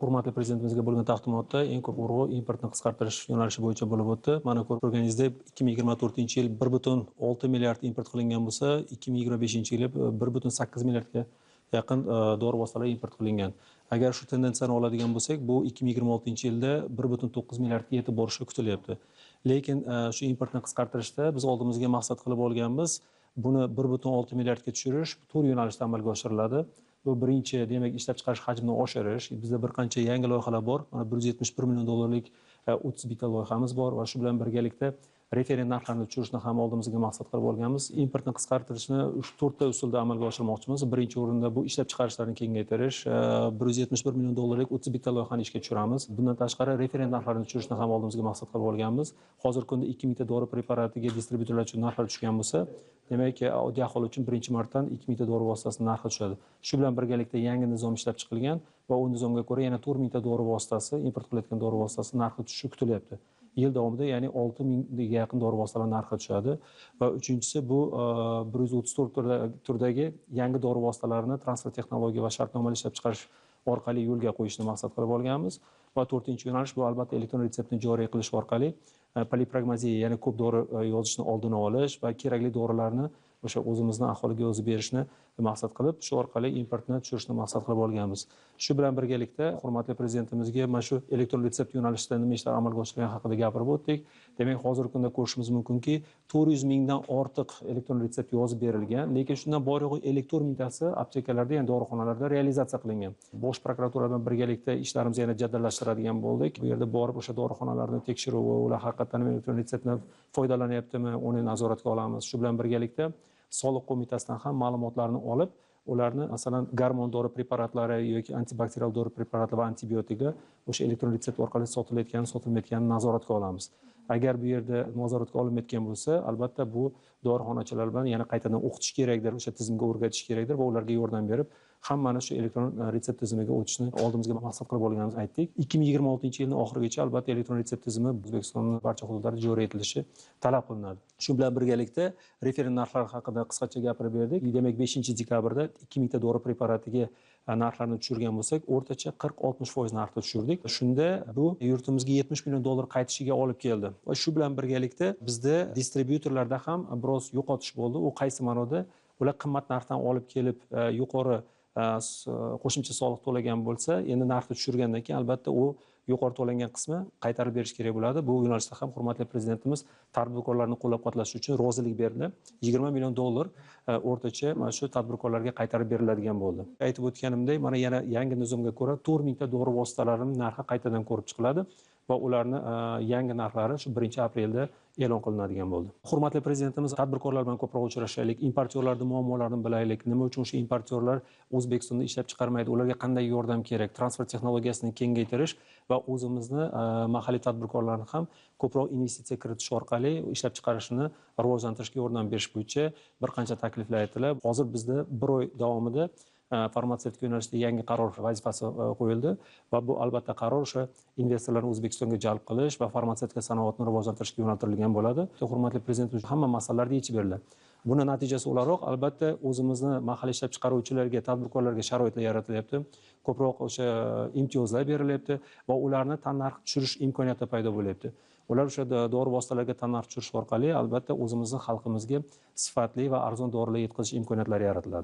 Hurmatli prezidentimizga bo'lgan taqdimotda eng ko'p urg'u importni qisqartirish yo'nalishi bo'yicha bo'lib o'tdi. Mana ko'rganingizdek, 2024-yil 1,6 milliard import qilingan bo'lsa, 2025-yili 1,8 milliardga yaqin dori vositalari import qilingan. Agar shu tendensiyani oladigan bo'lsak, bu 2026-yilda 1,9 milliardga yetib borishi kutilyapti. Lekin shu importni qisqartirishda biz oldimizga maqsad qilib olganmiz, buni 1,6 milliardga tushirish 4 yo'nalishda amalga oshiriladi. Bu birinchi, demak, ishlab chiqarish hajmini oshirish. Bizda bir qancha yangi loyihalar bor. Mana 171 million dollarlik 30 bitta loyihamiz bor va shu bilan birgalikda referent narxlarni tushirishni ham oldimizga maqsad qilib olganmiz. Importni qisqartirishni 4 ta usulda amalga oshirmoqchimiz. Birinchi o'rinda bu ishlab chiqarishlarni kengaytirish, 171 million dollarlik 30 bitta loyihani ishga tushiramiz. Bundan tashqari referent narxlarni tushirishni ham oldimizga maqsad qilib olganmiz. Hozirgi kunda 2 mingta dori preparatiga distribyutorlar uchun narxlar tushgan bo'lsa, demak, oddiy aholi uchun birinchi martadan 2 mingta dori vositasining narxi tushadi. Shu bilan birgalikda yangi nizom ishlab chiqilgan va u nizomga ko'ra yana 4 mingta dori vositasi, import qilayotgan dori vositasi narxi tushishi kutilyapti. Yil davomida, ya'ni 6 mingga yaqin dori vositalar narxi tushadi va uchinchisi bu 134 turdagi yangi dori vositalarini transfer texnologiya va shartnomali ishlab chiqarish orqali yo'lga qo'yishni maqsad qilib olganmiz va to'rtinchi yo'nalish bu albatta elektron retseptni joriy qilish orqali polipragmaziya, ya'ni ko'p dori yozishni oldini olish va kerakli dorilarni o'sha o'zimizni aholiga o'zi berishni maqsad qilib, shu orqali importni tushirishni maqsad qilib olganmiz. Shu bilan birgalikda hurmatli prezidentimizga mana shu elektron retsept yo'nalishida nima ishlar amalga oshirilgani haqida gapirib o'tdik. Demak, hozirgi kunda ko'rishimiz mumkinki, 400 mingdan ortiq elektron retsept yozib berilgan, lekin shundan borig'i 54 mingtasi aptekalarda, ya'ni dorixonalarda realizatsiya qilingan. Bosh prokuratura bilan birgalikda ishlarimizni yana jadallashtiradigan bo'ldik. Bu yerda borib o'sha dorixonalarni tekshiruv va ular haqiqatan elektron retseptdan foydalanyaptimi, uni nazoratga olamiz. Shu bilan birgalikda soliq qo'mitasidan ham ma'lumotlarni olib, ularni masalan gormon dori preparatlari yoki antibakterial dori preparatlari va antibiotiklar o'sha elektron retsept orqali sotilmayotganini nazoratga olamiz. Agar bu yerda nazoratga olinmayotgan bo'lsa, albatta bu dorixonachilar bilan yana qaytadan o'qitish kerakdir, o'sha tizimga o'rgatish kerakdir va ularga yordam berib, hammani shu elektron retsept tizimiga o'tishni oldimizga maqsad qilib olganimizni aytdik. 2026-yilning oxirigacha albatta elektron retsept tizimi O'zbekistonning barcha hududlarida joriy etilishi talab qilinadi. Shu bilan birgalikda referent narxlar haqida qisqacha gapirib berdik. Demak, 5-dekabrda 2 mingta dori preparatiga narxlarni tushirgan bo'lsak, o'rtacha 40-60% narxda tushirdik. Shunda bu yurtimizga 70 million dollar qaytishiga olib keldi. Va shu bilan birgalikda bizda distribyutorlarda ham biroz yo'qotish bo'ldi. U qaysi ma'noda? Ular qimmat narxdan olib kelib yuqori qo'shimcha soliq to'lagan bo'lsa, endi narxni tushirgandan keyin albatta u yuqori to'langan qismi qaytarib berish kerak bo'ladi. Bu yo'nalishda ham hurmatli prezidentimiz tadbirkorlarni qo'llab-quvvatlash uchun rozilik berdi. 20 million dollar o'rtacha mana shu tadbirkorlarga qaytarib beriladigan bo'ldi. Aytib o'tganimdek, mana yana yangi nizomga ko'ra 4 mingta dori vositalarining narxi qaytadan ko'rib chiqiladi va ularni yangi narxlari shu 1-aprelda e'lon qilinadigan bo'ldi. Hurmatli prezidentimiz tadbirkorlar bilan ko'proq uchrashaylik, importyorlarning muammolarini bilaylik, nima uchun shu importyorlar O'zbekistonda ishlab chiqarmaydi, ularga qanday yordam kerak, transfer texnologiyasini kengaytirish va o'zimizni mahalliy tadbirkorlarni ham ko'proq investitsiya kiritish orqali ishlab chiqarishni rivojlantirishga yordam berish bo'yicha bir qancha takliflar aytilib, hozir bizda 1 oy davomida farmatsevtika yo'nalishida yangi qaror vazifasi qo'yildi va bu albatta qaror o'sha investorlarni O'zbekistonga jalb qilish va farmatsevtika sanoatini rivojlantirishga yo'naltirilgan bo'ladi. Hurmatli prezidentimiz hamma masalalarni yechib berdi. Buni natijasi o'laroq albatta o'zimizni mahalliy ishlab chiqaruvchilarga, tadbirkorlarga sharoitlar yaratilyapti. Ko'proq o'sha imtiyozlar berilyapti va ularni tannarx tushirish imkoniyati paydo bo'lyapti. Ular o'sha dori vositalariga tannarx tushirish orqali albatta o'zimizning xalqimizga sifatli va arzon dorilar yetkazish imkoniyatlari yaratiladi.